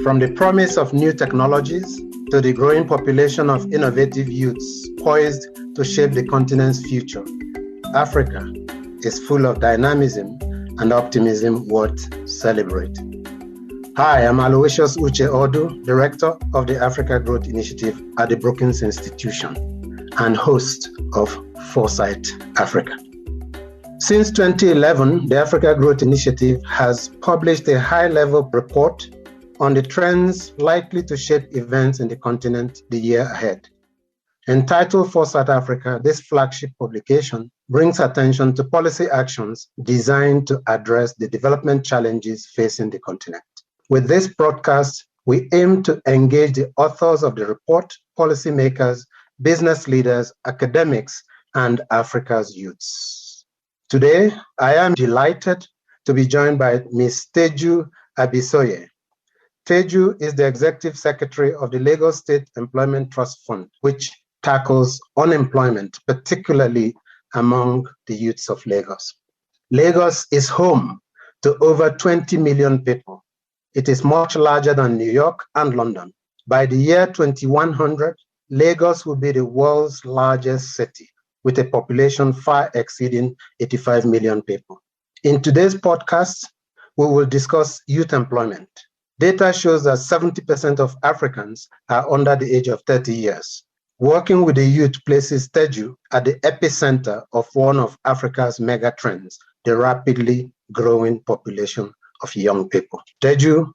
From the promise of new technologies to the growing population of innovative youths poised to shape the continent's future, Africa is full of dynamism and optimism worth celebrating. Hi, I'm Aloysius Uche Odu, Director of the Africa Growth Initiative at the Brookings Institution and host of Foresight Africa. Since 2011, the Africa Growth Initiative has published a high-level report on the trends likely to shape events in the continent the year ahead. Entitled Foresight Africa, this flagship publication brings attention to policy actions designed to address the development challenges facing the continent. With this broadcast, we aim to engage the authors of the report, policymakers, business leaders, academics, and Africa's youths. Today, I am delighted to be joined by Ms. Tejumola Abisoye. Teju is the Executive Secretary of the Lagos State Employment Trust Fund, which tackles unemployment, particularly among the youths of Lagos. Lagos is home to over 20 million people. It is much larger than New York and London. By the year 2100, Lagos will be the world's largest city, with a population far exceeding 85 million people. In today's podcast, we will discuss youth employment. Data shows that 70% of Africans are under the age of 30 years. Working with the youth places Teju at the epicenter of one of Africa's mega trends, the rapidly growing population of young people. Teju,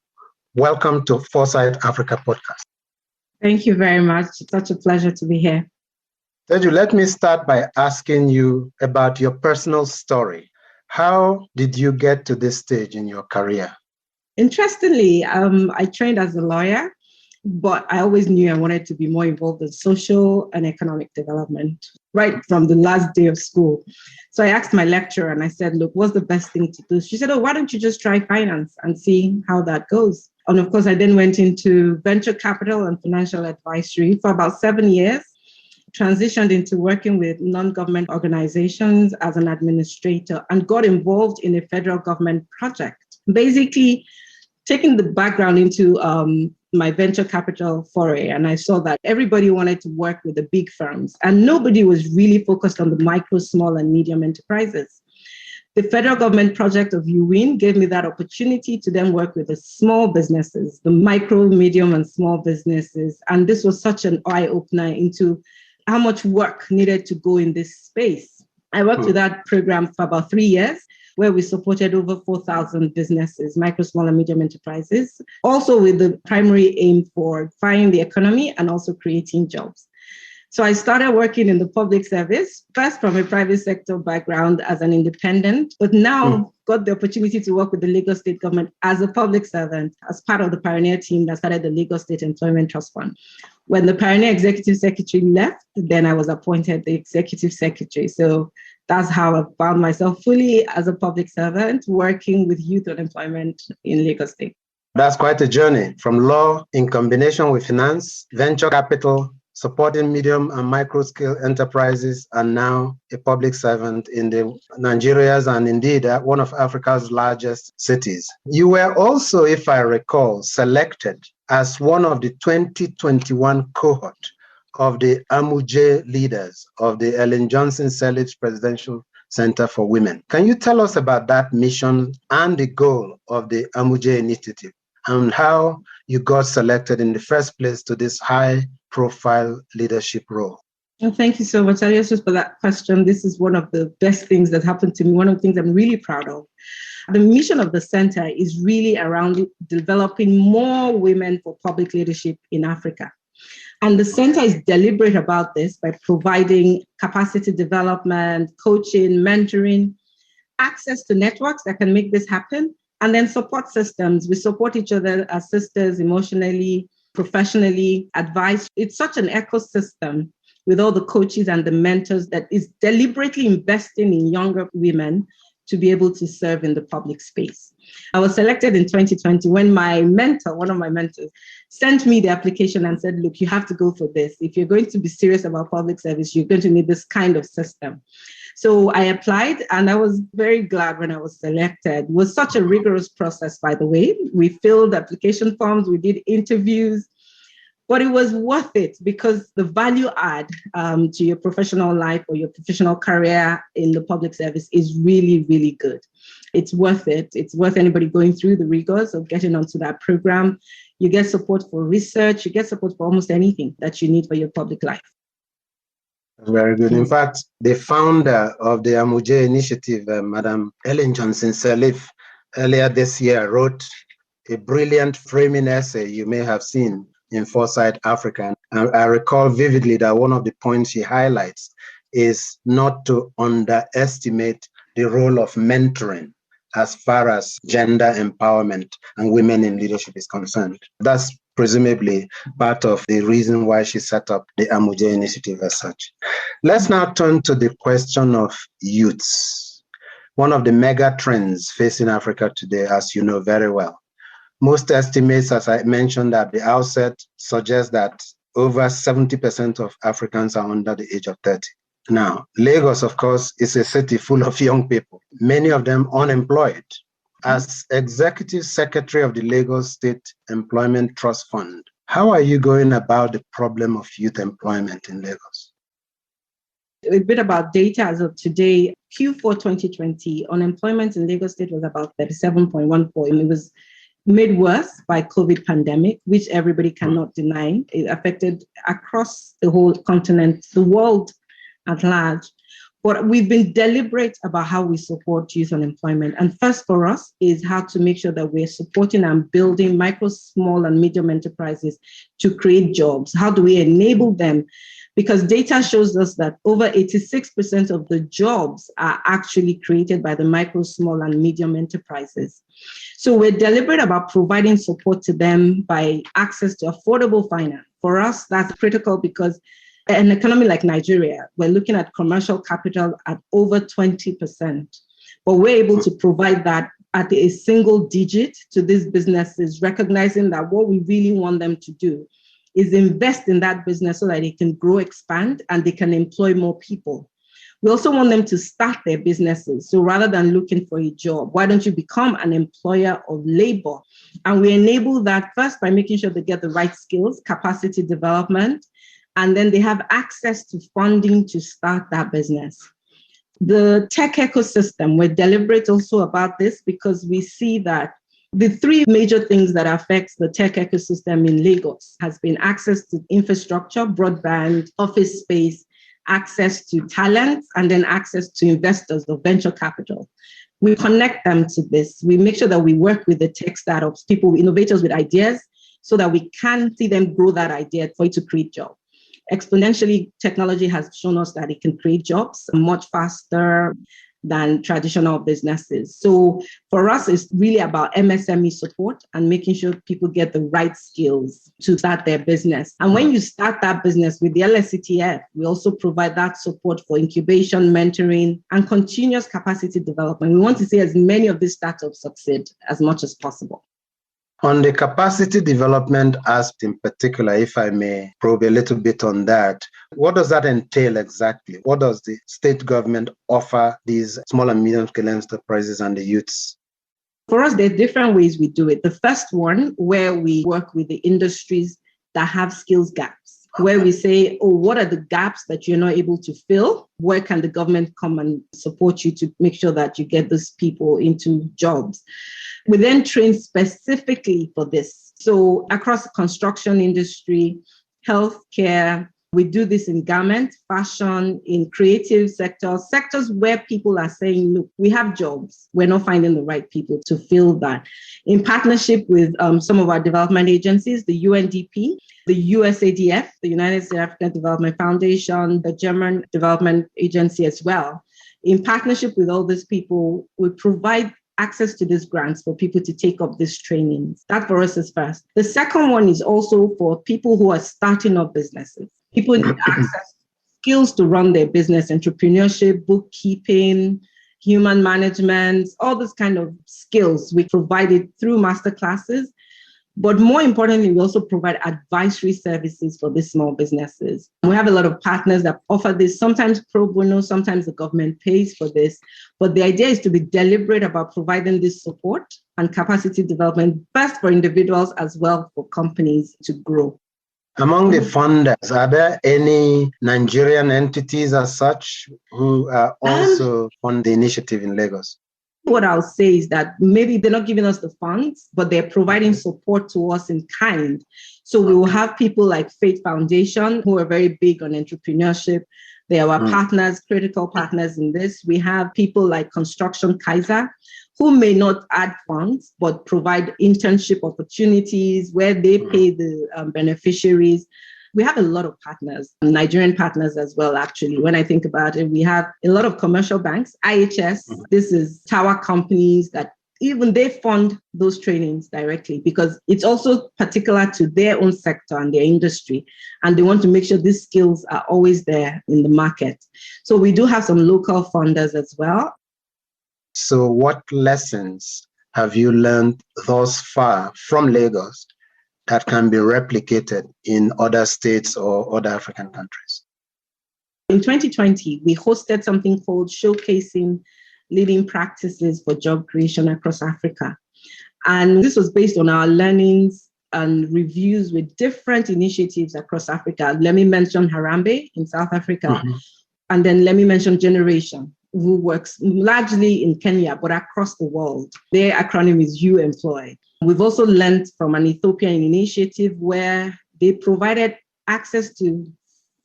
welcome to Foresight Africa podcast. Thank you very much. It's such a pleasure to be here. Teju, let me start by asking you about your personal story. How did you get to this stage in your career? Interestingly, I trained as a lawyer, but I always knew I wanted to be more involved in social and economic development right from the last day of school. So I asked my lecturer and I said, look, what's the best thing to do? She said, why don't you just try finance and see how that goes? And of course, I then went into venture capital and financial advisory for about 7 years, transitioned into working with non-government organizations as an administrator and got involved in a federal government project. Basically, taking the background into my venture capital foray, and I saw that everybody wanted to work with the big firms and nobody was really focused on the micro, small, and medium enterprises. The federal government project of UWIN gave me that opportunity to then work with the small businesses, the micro, medium, and small businesses. And this was such an eye-opener into how much work needed to go in this space. I worked with that program for about 3 years, where we supported over 4,000 businesses, micro, small, and medium enterprises, also with the primary aim for firing the economy and also creating jobs. So I started working in the public service, first from a private sector background as an independent, but now got the opportunity to work with the Lagos State government as a public servant, as part of the pioneer team that started the Lagos State Employment Trust Fund. When the pioneer executive secretary left, then I was appointed the executive secretary. So that's how I found myself fully as a public servant working with youth unemployment in Lagos State. That's quite a journey from law in combination with finance, venture capital, supporting medium and micro scale enterprises, and now a public servant in Nigeria's and indeed one of Africa's largest cities. You were also, if I recall, selected as one of the 2021 cohort of the MOJO leaders of the Ellen Johnson Sirleaf Presidential Center for Women. Can you tell us about that mission and the goal of the MOJO initiative and how you got selected in the first place to this high-profile leadership role? Well, thank you so much, Aloysius, for that question. This is one of the best things that happened to me, one of the things I'm really proud of. The mission of the center is really around developing more women for public leadership in Africa. And the center is deliberate about this by providing capacity development, coaching, mentoring, access to networks that can make this happen, and then support systems. We support each other as sisters emotionally, professionally, advice. It's such an ecosystem with all the coaches and the mentors that is deliberately investing in younger women to be able to serve in the public space. I was selected in 2020 when my mentor, one of my mentors, sent me the application and said, look, you have to go for this. If you're going to be serious about public service, you're going to need this kind of system. So I applied and I was very glad when I was selected. It was such a rigorous process, by the way. We filled application forms, we did interviews, but it was worth it because the value add to your professional life or your professional career in the public service is really, really good. It's worth it. It's worth anybody going through the rigors of getting onto that program. You get support for research, you get support for almost anything that you need for your public life. Very good. In fact, the founder of the MOJO initiative, Madam Ellen Johnson Sirleaf, earlier this year wrote a brilliant framing essay you may have seen in Foresight Africa. And I recall vividly that one of the points she highlights is not to underestimate the role of mentoring as far as gender empowerment and women in leadership is concerned. That's presumably part of the reason why she set up the MOJO initiative as such. Let's now turn to the question of youths, one of the mega trends facing Africa today, as you know very well. Most estimates, as I mentioned at the outset, suggest that over 70% of Africans are under the age of 30. Now, Lagos, of course, is a city full of young people, many of them unemployed. As Executive Secretary of the Lagos State Employment Trust Fund, how are you going about the problem of youth employment in Lagos? A bit about data as of today. Q4 2020, unemployment in Lagos State was about 37.14. It was made worse by COVID pandemic, which everybody cannot deny. It affected across the whole continent, the world at large. But we've been deliberate about how we support youth unemployment. And first for us is how to make sure that we're supporting and building micro, small, and medium enterprises to create jobs. How do we enable them? Because data shows us that over 86% of the jobs are actually created by the micro, small, and medium enterprises. So we're deliberate about providing support to them by access to affordable finance. For us, that's critical because an economy like Nigeria, we're looking at commercial capital at over 20%, but we're able to provide that at a single digit to these businesses, recognizing that what we really want them to do is invest in that business so that they can grow, expand, and they can employ more people. We also want them to start their businesses. So rather than looking for a job, why don't you become an employer of labor? And we enable that first by making sure they get the right skills, capacity development, and then they have access to funding to start that business. The tech ecosystem, we're deliberate also about this because we see that the three major things that affects the tech ecosystem in Lagos has been access to infrastructure, broadband, office space, access to talent, and then access to investors or venture capital. We connect them to this. We make sure that we work with the tech startups, people, innovators with ideas, so that we can see them grow that idea for it to create jobs. Exponentially, technology has shown us that it can create jobs much faster than traditional businesses. So for us, it's really about MSME support and making sure people get the right skills to start their business. And when you start that business with the LSCTF, we also provide that support for incubation, mentoring, and continuous capacity development. We want to see as many of these startups succeed as much as possible. On the capacity development aspect in particular, if I may probe a little bit on that, what does that entail exactly? What does the state government offer these small and medium scale enterprises and the youths? For us, there are different ways we do it. The first one, where we work with the industries that have skills gaps, where we say, oh, what are the gaps that you're not able to fill? Where can the government come and support you to make sure that you get these people into jobs? We then train specifically for this. So across the construction industry, healthcare, we do this in garment, fashion, in creative sectors where people are saying, look, we have jobs. We're not finding the right people to fill that. In partnership with some of our development agencies, the UNDP, the USADF, the United States African Development Foundation, the German Development Agency as well. In partnership with all these people, we provide access to these grants for people to take up these trainings. That for us is first. The second one is also for people who are starting up businesses. People need access skills to run their business, entrepreneurship, bookkeeping, human management, all those kind of skills. We provide it through masterclasses. But more importantly, we also provide advisory services for these small businesses. We have a lot of partners that offer this, sometimes pro bono, sometimes the government pays for this. But the idea is to be deliberate about providing this support and capacity development, first for individuals as well for companies to grow. Among the funders, are there any Nigerian entities as such who are also fund the initiative in Lagos? What I'll say is that maybe they're not giving us the funds, but they're providing support to us in kind. So we will have people like Faith Foundation, who are very big on entrepreneurship. They are our partners, critical partners in this. We have people like Construction Kaiser, who may not add funds, but provide internship opportunities where they pay the beneficiaries. We have a lot of partners, Nigerian partners as well, actually. When I think about it, we have a lot of commercial banks, IHS, this is tower companies that even they fund those trainings directly because it's also particular to their own sector and their industry. And they want to make sure these skills are always there in the market. So we do have some local funders as well. So what lessons have you learned thus far from Lagos that can be replicated in other states or other African countries? In 2020, we hosted something called Showcasing Leading Practices for Job Creation Across Africa. And this was based on our learnings and reviews with different initiatives across Africa. Let me mention Harambe in South Africa. And then let me mention Generation, who works largely in Kenya, but across the world. Their acronym is You Employ. We've also learned from an Ethiopian initiative where they provided access to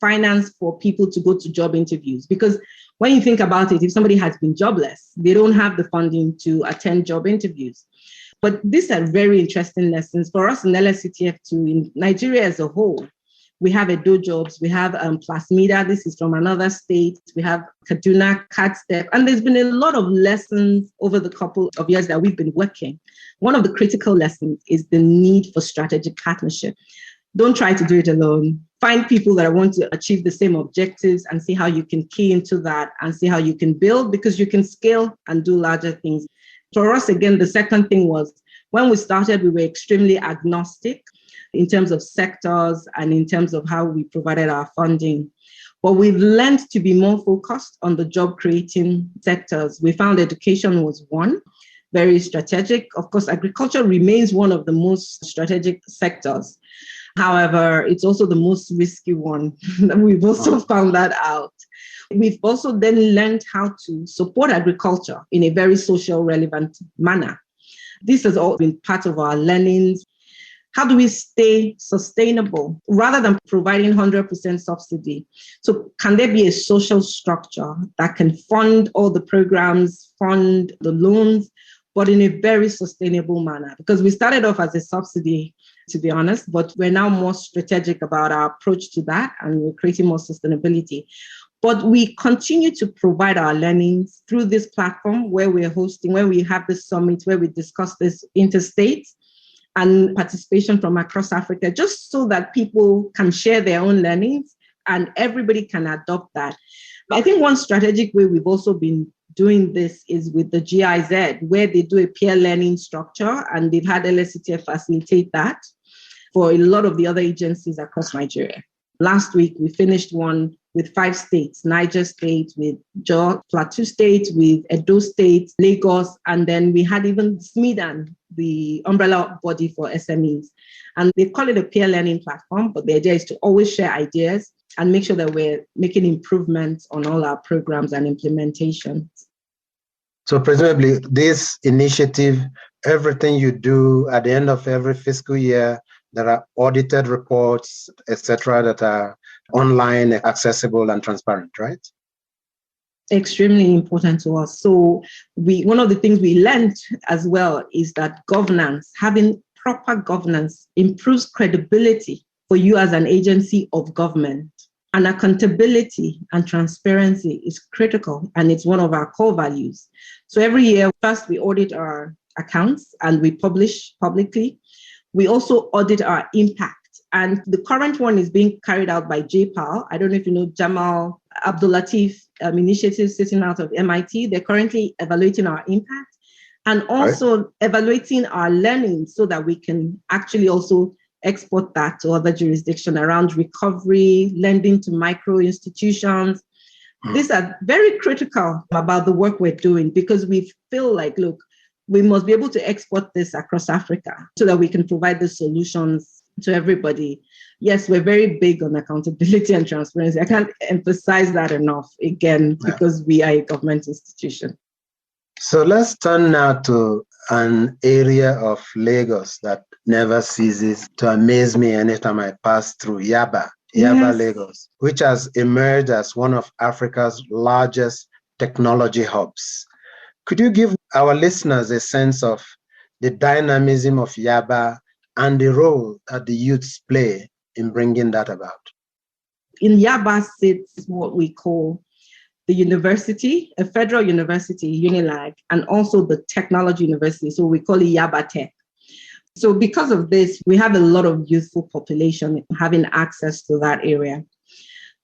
finance for people to go to job interviews. Because when you think about it, if somebody has been jobless, they don't have the funding to attend job interviews. But these are very interesting lessons for us in LSCTF2, in Nigeria as a whole. We have Edo Jobs, we have Plasmida, this is from another state, we have Kaduna, CADSTEP, and there's been a lot of lessons over the couple of years that we've been working. One of the critical lessons is the need for strategic partnership. Don't try to do it alone. Find people that want to achieve the same objectives and see how you can key into that and see how you can build, because you can scale and do larger things. For us, again, the second thing was when we started, we were extremely agnostic in terms of sectors and in terms of how we provided our funding. But we've learned to be more focused on the job creating sectors. We found education was one, very strategic. Of course, agriculture remains one of the most strategic sectors. However, it's also the most risky one. We've also found that out. We've also then learned how to support agriculture in a very social relevant manner. This has all been part of our learnings. How do we stay sustainable rather than providing 100% subsidy? So can there be a social structure that can fund all the programs, fund the loans, but in a very sustainable manner? Because we started off as a subsidy, to be honest, but we're now more strategic about our approach to that, and we're creating more sustainability. But we continue to provide our learnings through this platform where we're hosting, where we have this summit, where we discuss this interstate and participation from across Africa, just so that people can share their own learnings and everybody can adopt that. I think one strategic way we've also been doing this is with the GIZ, where they do a peer learning structure, and they've had LSCTF facilitate that for a lot of the other agencies across Nigeria. Last week, we finished one with 5 states, Niger State, with Jos, Plateau State, with Edo State, Lagos, and then we had even SMEDAN, the umbrella body for SMEs. And they call it a peer learning platform, but the idea is to always share ideas and make sure that we're making improvements on all our programs and implementations. So presumably this initiative, everything you do at the end of every fiscal year, there are audited reports, etc., that are online, accessible, and transparent, right? Extremely important to us. So one of the things we learned as well is that governance, having proper governance, improves credibility for you as an agency of government. And accountability and transparency is critical, and it's one of our core values. So every year, first we audit our accounts and we publish publicly. We also audit our impact. And the current one is being carried out by JPAL. I don't know if you know Jamal Abdul Latif initiative sitting out of MIT. They're currently evaluating our impact. and also evaluating our learning so that we can actually also export that to other jurisdictions around recovery, lending to micro institutions. These are very critical about the work we're doing because we feel like, look, we must be able to export this across Africa so that we can provide the solutions to everybody. Yes, we're very big on accountability and transparency. I can't emphasize that enough, again, because we are a government institution. So let's turn now to an area of Lagos that never ceases to amaze me anytime I pass through Yaba Legos, which has emerged as one of Africa's largest technology hubs. Could you give our listeners a sense of the dynamism of Yaba and the role that the youths play in bringing that about? In Yaba sits what we call the university, a federal university, UNILAG, and also the technology university. So we call it Yaba Tech. So because of this, we have a lot of youthful population having access to that area.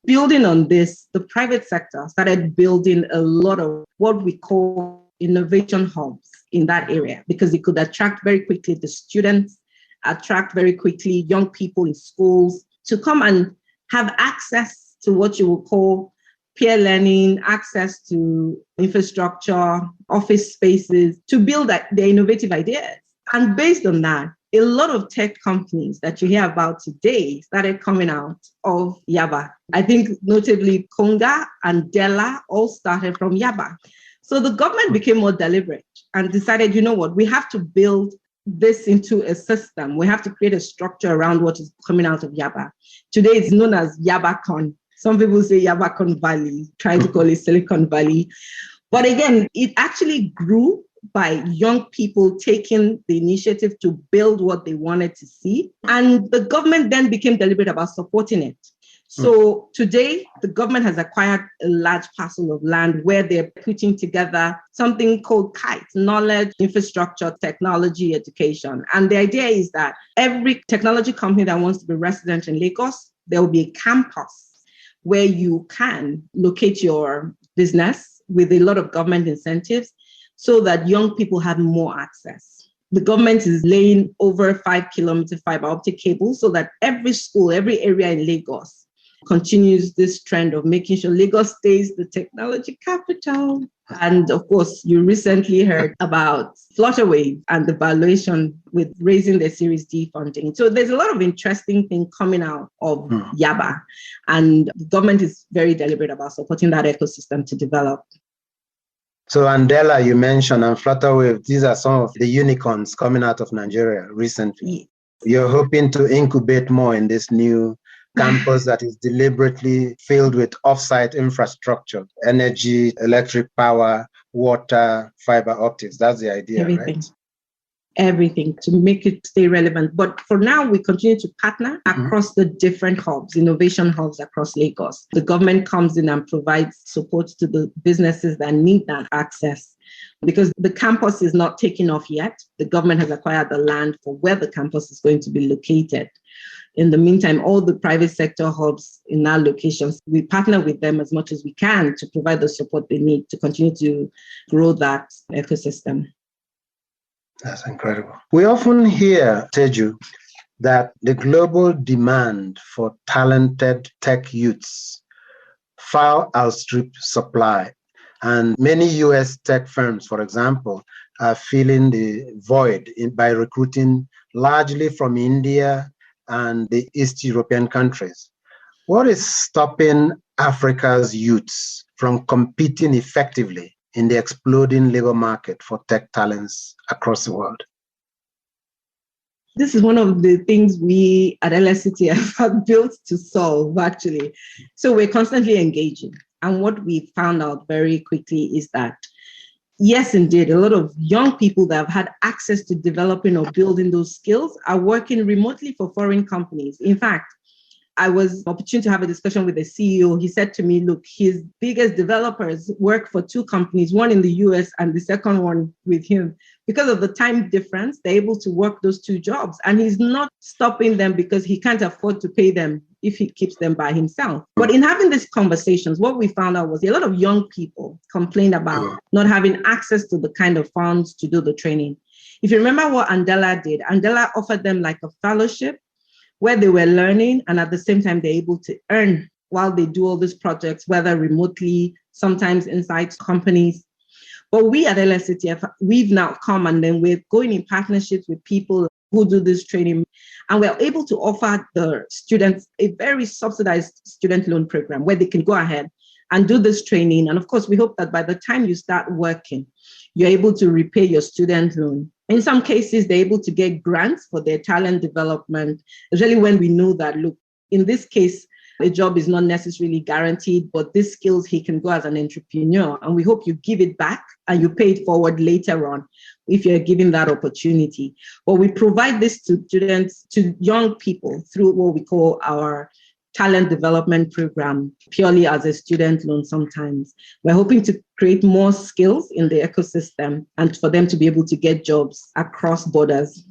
Building on this, the private sector started building a lot of what we call innovation hubs in that area because it could attract very quickly the students, attract very quickly young people in schools to come and have access to what you would call peer learning, access to infrastructure, office spaces, to build their innovative ideas. And based on that, a lot of tech companies that you hear about today started coming out of Yaba. I think notably Konga and Della all started from Yaba. So the government became more deliberate and decided, you know what, we have to build this into a system. We have to create a structure around what is coming out of Yaba. Today it's known as YabaCon. Some people say Yabacon Valley, try to call it Silicon Valley. But again, it actually grew by young people taking the initiative to build what they wanted to see. And the government then became deliberate about supporting it. So today, the government has acquired a large parcel of land where they're putting together something called KITE, knowledge, infrastructure, technology, education. And the idea is that every technology company that wants to be resident in Lagos, there will be a campus where you can locate your business with a lot of government incentives so that young people have more access. The government is laying over 5-kilometer fiber optic cable so that every school, every area in Lagos continues this trend of making sure Lagos stays the technology capital. And of course, you recently heard about Flutterwave and the valuation with raising their Series D funding. So there's a lot of interesting things coming out of Yaba. And the government is very deliberate about supporting that ecosystem to develop. So Andela, you mentioned, and Flutterwave, these are some of the unicorns coming out of Nigeria recently. You're hoping to incubate more in this new campus that is deliberately filled with off-site infrastructure, energy, electric power, water, fiber optics. That's the idea, right? Everything to make it stay relevant. But for now, we continue to partner across the different hubs, innovation hubs across Lagos. The government comes in and provides support to the businesses that need that access. Because the campus is not taking off yet, the government has acquired the land for where the campus is going to be located. In the meantime, all the private sector hubs in our locations, we partner with them as much as we can to provide the support they need to continue to grow that ecosystem. That's incredible. We often hear, Teju, that the global demand for talented tech youths far outstrips supply. And many US tech firms, for example, are filling the void by recruiting largely from India and the East European countries. What is stopping Africa's youths from competing effectively in the exploding labor market for tech talents across the world? This is one of the things we at LSCT have built to solve, actually. So we're constantly engaging. And what we found out very quickly is that, yes, indeed, a lot of young people that have had access to developing or building those skills are working remotely for foreign companies. In fact, I was opportune to have a discussion with the CEO. He said to me, look, his biggest developers work for two companies, one in the US and the second one with him, because of the time difference, they're able to work those two jobs. And he's not stopping them because he can't afford to pay them if he keeps them by himself. But in having these conversations, what we found out was a lot of young people complained about not having access to the kind of funds to do the training. If you remember what Andela did, Andela offered them like a fellowship where they were learning, and at the same time, they're able to earn while they do all these projects, whether remotely, sometimes inside companies. But we at LSCTF, we've now come and then we're going in partnerships with people who do this training. And we're able to offer the students a very subsidized student loan program where they can go ahead and do this training. And of course, we hope that by the time you start working, you're able to repay your student loan. In some cases, they're able to get grants for their talent development, especially when we know that, look, in this case, a job is not necessarily guaranteed, but these skills he can go as an entrepreneur. And we hope you give it back and you pay it forward later on if you're given that opportunity. But we provide this to students, to young people through what we call our talent development program, purely as a student loan sometimes. We're hoping to create more skills in the ecosystem and for them to be able to get jobs across borders.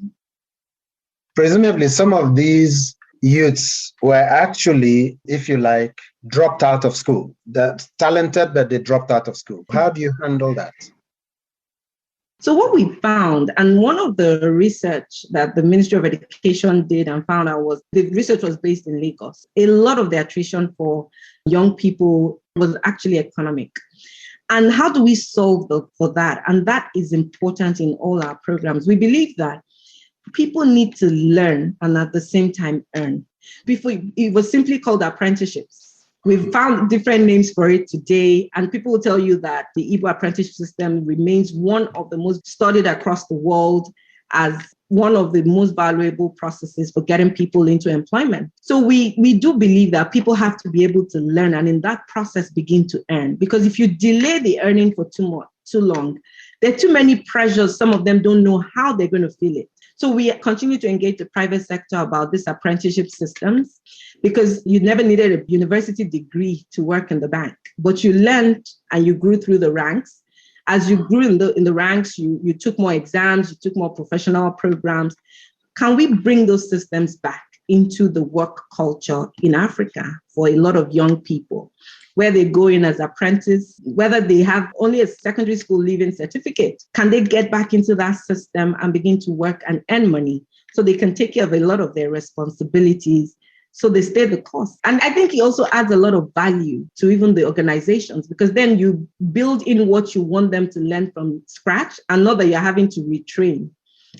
Presumably, some of these youths were actually, if you like, dropped out of school. They're talented, but they dropped out of school. How do you handle that? So what we found, and one of the research that the Ministry of Education did and found out was, the research was based in Lagos. A lot of the attrition for young people was actually economic. And how do we solve for that? And that is important in all our programs. We believe that people need to learn and at the same time earn. Before, it was simply called apprenticeships. We've found different names for it today, and people will tell you that the Igbo apprenticeship system remains one of the most studied across the world as one of the most valuable processes for getting people into employment. So we do believe that people have to be able to learn and in that process begin to earn. Because if you delay the earning for too long, there are too many pressures. Some of them don't know how they're going to feel it. So we continue to engage the private sector about these apprenticeship systems because you never needed a university degree to work in the bank, but you learned and you grew through the ranks. As you grew in the ranks, you took more exams, you took more professional programs. Can we bring those systems back into the work culture in Africa for a lot of young people, where they go in as apprentice, whether they have only a secondary school leaving certificate? Can they get back into that system and begin to work and earn money so they can take care of a lot of their responsibilities so they stay the course? And I think it also adds a lot of value to even the organizations, because then you build in what you want them to learn from scratch and not that you're having to retrain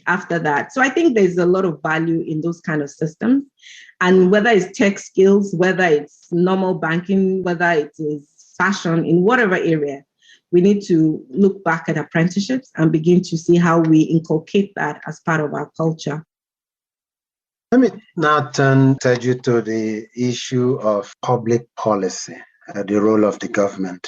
after that. So I think there's a lot of value in those kind of systems. And whether it's tech skills, whether it's normal banking, whether it is fashion, in whatever area, we need to look back at apprenticeships and begin to see how we inculcate that as part of our culture. Let me now turn, Teju, to the issue of public policy, the role of the government.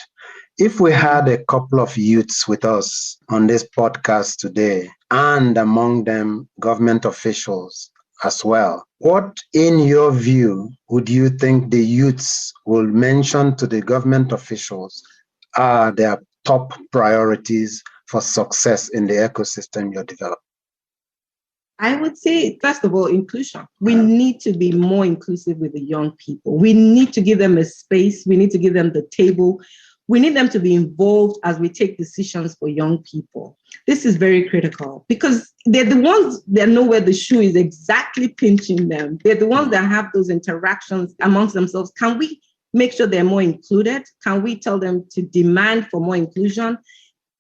If we had a couple of youths with us on this podcast today, and among them government officials as well, what, in your view, would you think the youths will mention to the government officials are their top priorities for success in the ecosystem you're developing? I would say, first of all, inclusion. We need to be more inclusive with the young people. We need to give them a space. We need to give them the table. We need them to be involved as we take decisions for young people. This is very critical because they're the ones that know where the shoe is exactly pinching them. They're the ones that have those interactions amongst themselves. Can we make sure they're more included? Can we tell them to demand for more inclusion?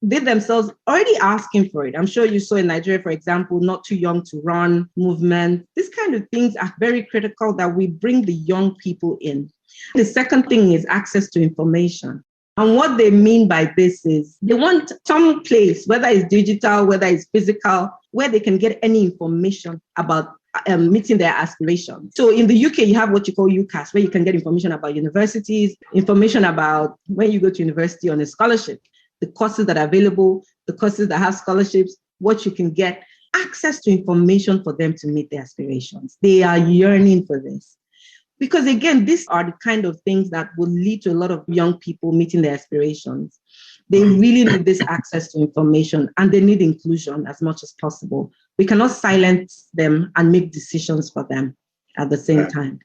They themselves already asking for it. I'm sure you saw in Nigeria, for example, Not Too Young to Run movement. These kind of things are very critical that we bring the young people in. The second thing is access to information. And what they mean by this is they want some place, whether it's digital, whether it's physical, where they can get any information about meeting their aspirations. So in the UK, you have what you call UCAS, where you can get information about universities, information about when you go to university on a scholarship, the courses that are available, the courses that have scholarships, what you can get, access to information for them to meet their aspirations. They are yearning for this. Because again, these are the kind of things that will lead to a lot of young people meeting their aspirations. They really need this access to information and they need inclusion as much as possible. We cannot silence them and make decisions for them at the same time.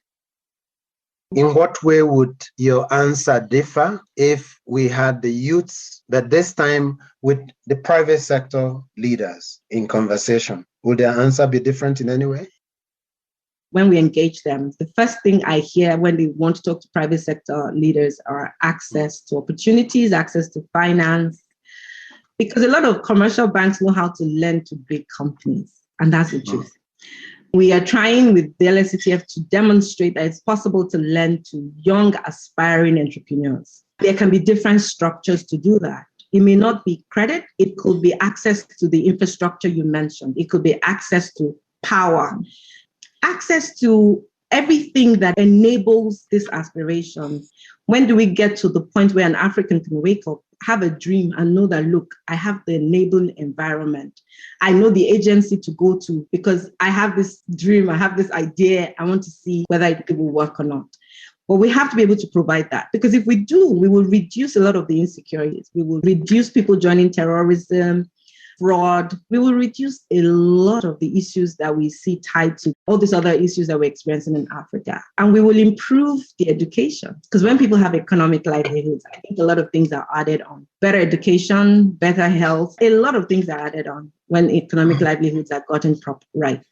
In what way would your answer differ if we had the youths, but this time with the private sector leaders in conversation? Would their answer be different in any way? When we engage them, the first thing I hear when they want to talk to private sector leaders are access to opportunities, access to finance, because a lot of commercial banks know how to lend to big companies, and that's the truth. We are trying with the LSCTF to demonstrate that it's possible to lend to young, aspiring entrepreneurs. There can be different structures to do that. It may not be credit. It could be access to the infrastructure you mentioned. It could be access to power, access to everything that enables this aspiration. When do we get to the point where an African can wake up, have a dream and know that, look, I have the enabling environment. I know the agency to go to because I have this dream, I have this idea, I want to see whether it will work or not. But we have to be able to provide that, because if we do, we will reduce a lot of the insecurities. We will reduce people joining terrorism, fraud. We will reduce a lot of the issues that we see tied to all these other issues that we're experiencing in Africa. And we will improve the education, because when people have economic livelihoods, I think a lot of things are added on. Better education, better health, a lot of things are added on when economic livelihoods are gotten right.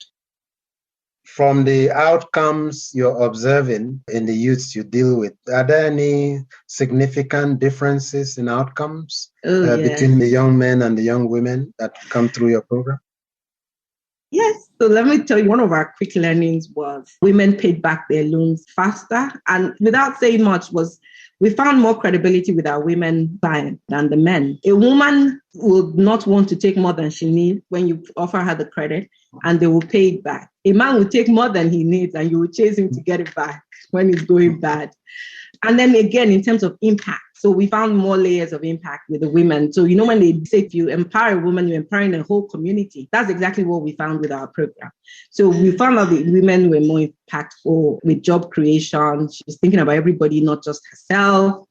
From the outcomes you're observing in the youths you deal with, are there any significant differences in outcomes between the young men and the young women that come through your program? Yes. So let me tell you, one of our quick learnings was women paid back their loans faster. And without saying much, we found more credibility with our women clients than the men. A woman would not want to take more than she needs when you offer her the credit, and they will pay it back. A man will take more than he needs and you will chase him to get it back when it's going bad. And then again, in terms of impact, so we found more layers of impact with the women. So, when they say if you empower a woman, you're empowering a whole community. That's exactly what we found with our program. So we found out that women were more impactful with job creation. She's thinking about everybody, not just herself.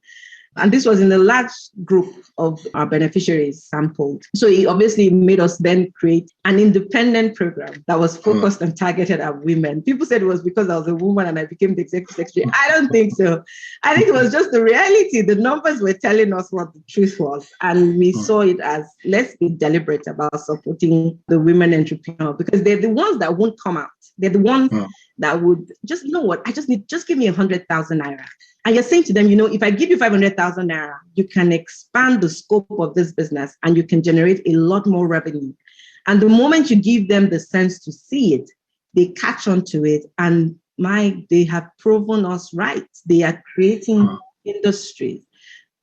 And this was in a large group of our beneficiaries sampled. So it obviously made us then create an independent program that was focused and targeted at women. People said it was because I was a woman and I became the executive secretary. I don't think so. I think it was just the reality. The numbers were telling us what the truth was. And we saw it as, let's be deliberate about supporting the women entrepreneurs, because they're the ones that won't come out. They're the ones that would just, just give me 100,000 naira. And you're saying to them, if I give you 500,000 naira, you can expand the scope of this business and you can generate a lot more revenue. And the moment you give them the sense to see it, they catch on to it. And they have proven us right. They are creating industries.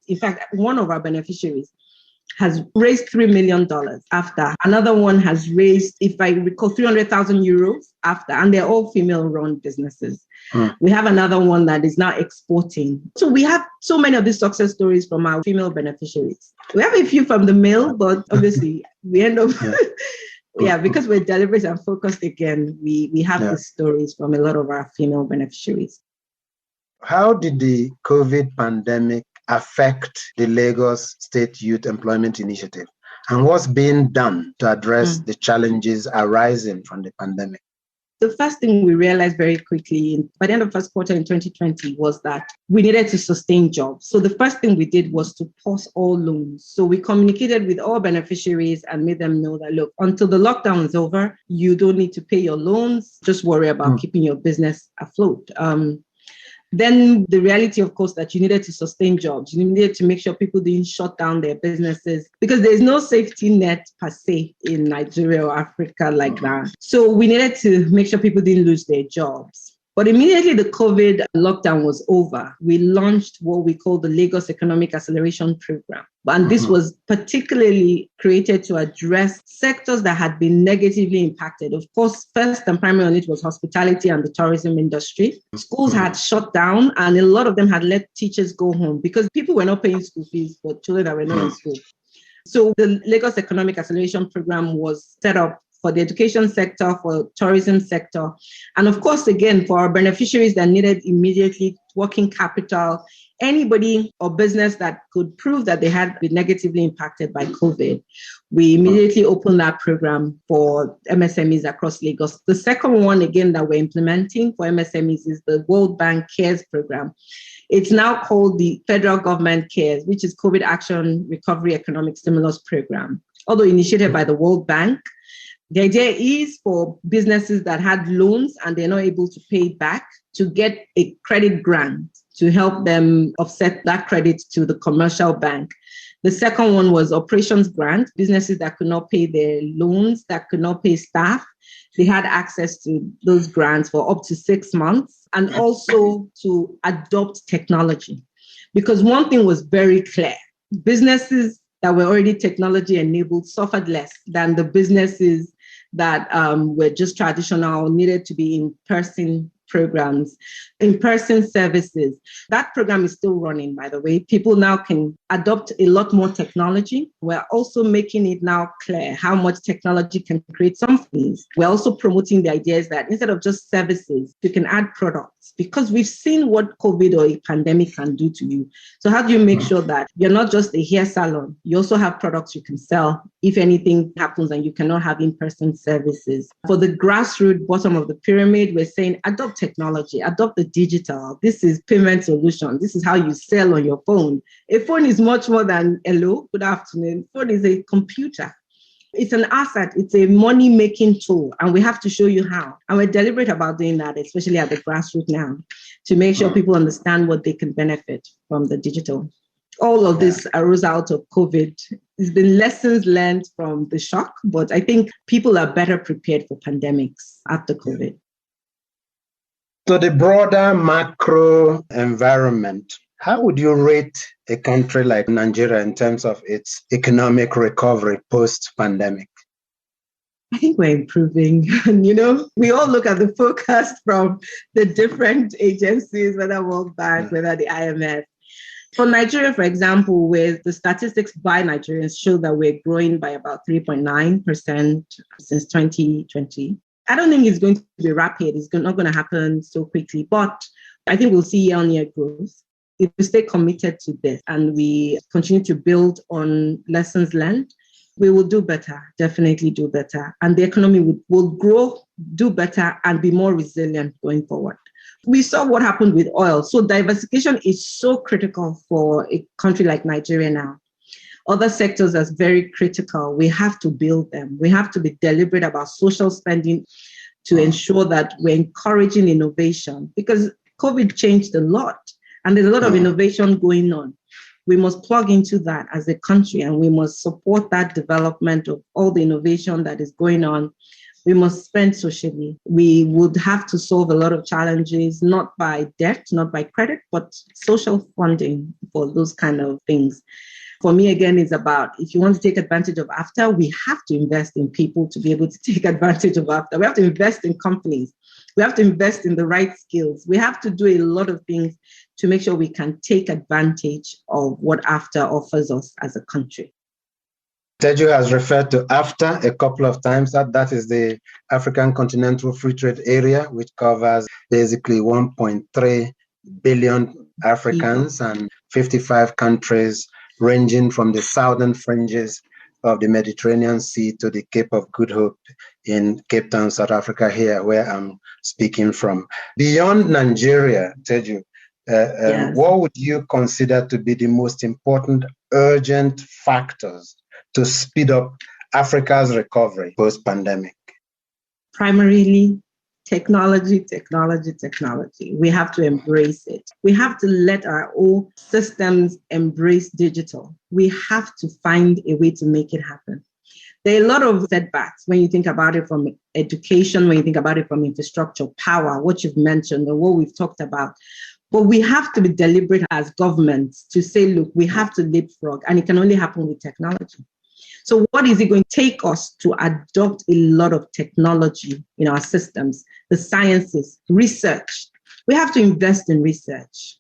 In fact, one of our beneficiaries has raised $3 million after. Another one has raised, if I recall, 300,000 euros after, and they're all female-run businesses. We have another one that is now exporting. So we have so many of these success stories from our female beneficiaries. We have a few from the male, but obviously we end up, because we're deliberate and focused again, we have these stories from a lot of our female beneficiaries. How did the COVID pandemic affect the Lagos State Youth Employment Initiative? And what's being done to address the challenges arising from the pandemic? The first thing we realized very quickly by the end of first quarter in 2020 was that we needed to sustain jobs. So the first thing we did was to pause all loans. So we communicated with all beneficiaries and made them know that, look, until the lockdown is over, you don't need to pay your loans. Just worry about keeping your business afloat. Then the reality, of course, that you needed to sustain jobs. You needed to make sure people didn't shut down their businesses, because there's no safety net per se in Nigeria or Africa like that. So we needed to make sure people didn't lose their jobs. But immediately the COVID lockdown was over, we launched what we call the Lagos Economic Acceleration Program. And this was particularly created to address sectors that had been negatively impacted. Of course, first and primary on it was hospitality and the tourism industry. Schools had shut down and a lot of them had let teachers go home because people were not paying school fees for children that were not in school. So the Lagos Economic Acceleration Program was set up for the education sector, for tourism sector. And of course, again, for our beneficiaries that needed immediately working capital, anybody or business that could prove that they had been negatively impacted by COVID, we immediately opened that program for MSMEs across Lagos. The second one, again, that we're implementing for MSMEs is the World Bank CARES program. It's now called the Federal Government CARES, which is COVID Action Recovery Economic Stimulus Program. Although initiated by the World Bank, the idea is for businesses that had loans and they're not able to pay back to get a credit grant to help them offset that credit to the commercial bank. The second one was operations grant, businesses that could not pay their loans, that could not pay staff. They had access to those grants for up to 6 months, and also to adopt technology. Because one thing was very clear, businesses that were already technology enabled suffered less than the businesses that were just traditional, needed to be in-person programs, in-person services. That program is still running, by the way. People now can adopt a lot more technology. We're also making it now clear how much technology can create some things. We're also promoting the ideas that instead of just services, you can add products, because we've seen what COVID or a pandemic can do to you. So how do you make sure that you're not just a hair salon? You also have products you can sell if anything happens and you cannot have in-person services. For the grassroots bottom of the pyramid, we're saying adopt technology, adopt the digital. This is payment solution. This is how you sell on your phone. A phone is much more than hello, good afternoon. Phone is a computer. It's an asset. It's a money-making tool, and we have to show you how. And we're deliberate about doing that, especially at the grassroots now, to make sure people understand what they can benefit from the digital. All of this arose out of COVID. There's been lessons learned from the shock, but I think people are better prepared for pandemics after COVID. So the broader macro environment, how would you rate a country like Nigeria in terms of its economic recovery post-pandemic? I think we're improving. We all look at the forecast from the different agencies, whether World Bank, whether the IMF. For Nigeria, for example, with the statistics by Nigerians show that we're growing by about 3.9% since 2020. I don't think it's going to be rapid. It's not going to happen so quickly, but I think we'll see year-on-year growth. If we stay committed to this and we continue to build on lessons learned, we will do better, definitely do better. And the economy will grow, do better, and be more resilient going forward. We saw what happened with oil. So diversification is so critical for a country like Nigeria now. Other sectors are very critical. We have to build them. We have to be deliberate about social spending to ensure that we're encouraging innovation, because COVID changed a lot and there's a lot of innovation going on. We must plug into that as a country, and we must support that development of all the innovation that is going on. We must spend socially. We would have to solve a lot of challenges, not by debt, not by credit, but social funding for those kind of things. For me, again, it's about, if you want to take advantage of after, we have to invest in people to be able to take advantage of after. We have to invest in companies. We have to invest in the right skills. We have to do a lot of things to make sure we can take advantage of what after offers us as a country. Teju has referred to AFTA a couple of times. That is the African Continental Free Trade Area, which covers basically 1.3 billion Africans and 55 countries, ranging from the southern fringes of the Mediterranean Sea to the Cape of Good Hope in Cape Town, South Africa, here where I'm speaking from. Beyond Nigeria, Teju, what would you consider to be the most important urgent factors to speed up Africa's recovery post-pandemic? Primarily, technology. We have to embrace it. We have to let our own systems embrace digital. We have to find a way to make it happen. There are a lot of setbacks when you think about it from education, when you think about it from infrastructure, power, what you've mentioned and what we've talked about. But we have to be deliberate as governments to say, look, we have to leapfrog, and it can only happen with technology. So what is it going to take us to adopt a lot of technology in our systems, the sciences, research? We have to invest in research.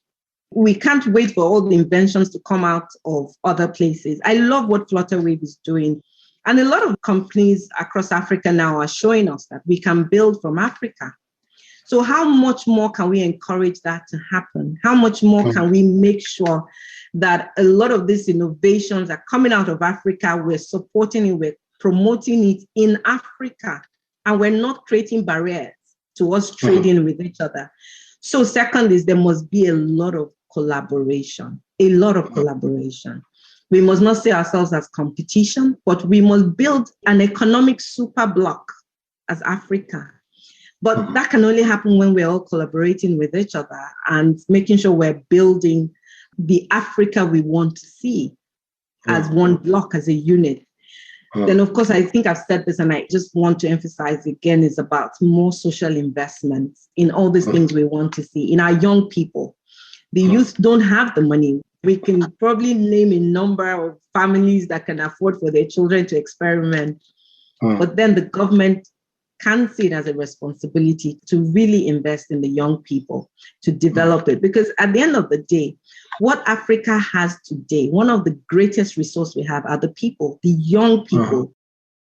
We can't wait for all the inventions to come out of other places. I love what Flutterwave is doing. And a lot of companies across Africa now are showing us that we can build from Africa. So how much more can we encourage that to happen? How much more can we make sure that a lot of these innovations are coming out of Africa, we're supporting it, we're promoting it in Africa, and we're not creating barriers to us trading with each other. So second is there must be a lot of collaboration, We must not see ourselves as competition, but we must build an economic super bloc as Africa. But that can only happen when we're all collaborating with each other and making sure we're building the Africa we want to see as one block, as a unit. Then, of course, I think I've said this and I just want to emphasize again, is about more social investments in all these things we want to see in our young people. The youth don't have the money. We can probably name a number of families that can afford for their children to experiment. But then the government can see it as a responsibility to really invest in the young people, to develop it. Because at the end of the day, what Africa has today, one of the greatest resources we have are the people, the young people.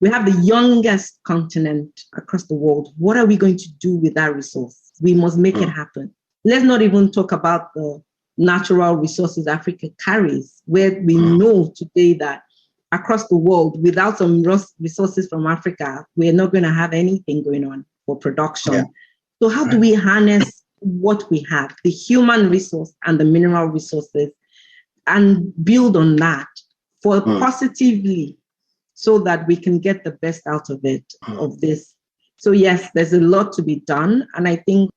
We have the youngest continent across the world. What are we going to do with that resource? We must make it happen. Let's not even talk about the natural resources Africa carries, where we know today that across the world, without some resources from Africa, we're not going to have anything going on for production. So how do we harness what we have, the human resource and the mineral resources, and build on that for positively, so that we can get the best out of it, of this. So yes, there's a lot to be done. And I think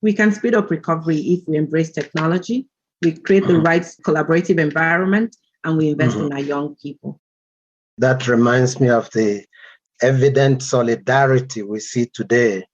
we can speed up recovery if we embrace technology, we create the right collaborative environment, and we invest in our young people. That reminds me of the evident solidarity we see today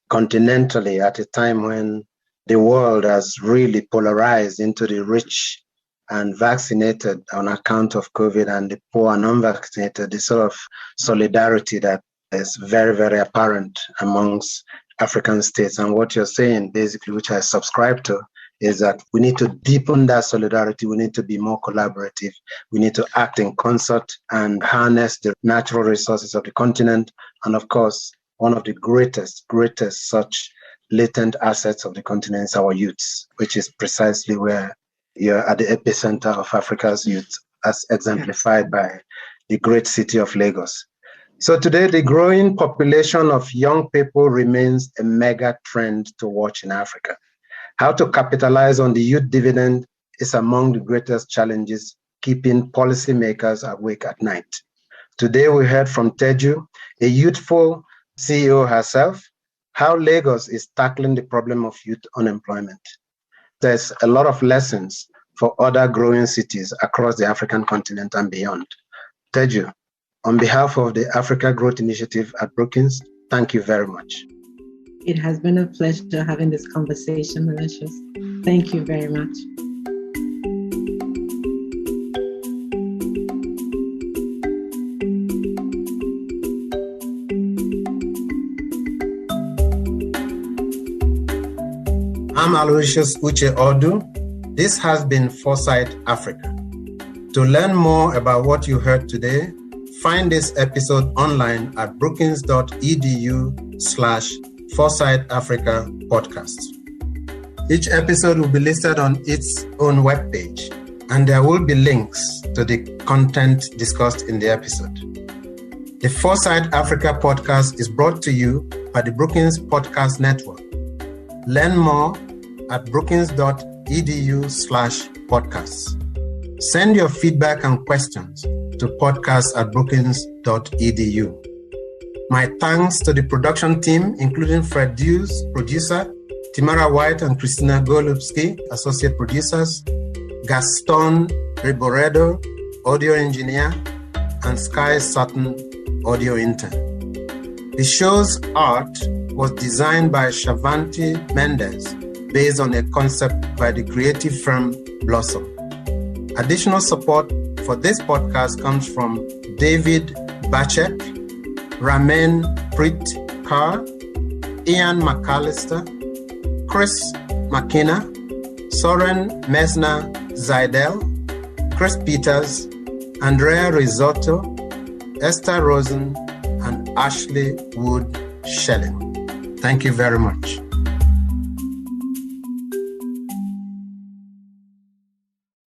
continentally at a time when the world has really polarized into the rich and vaccinated on account of COVID and the poor and unvaccinated, the sort of solidarity that is very, very apparent amongst African states. And what you're saying, basically, which I subscribe to, is that we need to deepen that solidarity. We need to be more collaborative. We need to act in concert and harness the natural resources of the continent. And of course, one of the greatest such latent assets of the continent is our youths, which is precisely where you're at the epicenter of Africa's youth, as exemplified by the great city of Lagos. So today, the growing population of young people remains a mega trend to watch in Africa. How to capitalize on the youth dividend is among the greatest challenges keeping policymakers awake at night. Today, we heard from Teju, a youthful CEO herself, how Lagos is tackling the problem of youth unemployment. There's a lot of lessons for other growing cities across the African continent and beyond. Teju, on behalf of the Africa Growth Initiative at Brookings, thank you very much. It has been a pleasure having this conversation, Malicious. Thank you very much. I'm Aloysius Uche Odu. This has been Foresight Africa. To learn more about what you heard today, find this episode online at brookings.edu/Foresight Africa podcast. Each episode will be listed on its own webpage, and there will be links to the content discussed in the episode. The Foresight Africa podcast is brought to you by the Brookings Podcast Network. Learn more at brookings.edu/podcasts. Send your feedback and questions to podcast@brookings.edu. My thanks to the production team, including Fred Dews, producer, Timara White and Christina Golubski, associate producers, Gaston Riboredo, audio engineer, and Sky Sutton, audio intern. The show's art was designed by Shavanti Mendez, based on a concept by the creative firm Blossom. Additional support for this podcast comes from David Bachek, Ramen Prit Kaur, Ian McAllister, Chris McKenna, Soren Mesna Zaidel, Chris Peters, Andrea Risotto, Esther Rosen, and Ashley Wood Schelling. Thank you very much.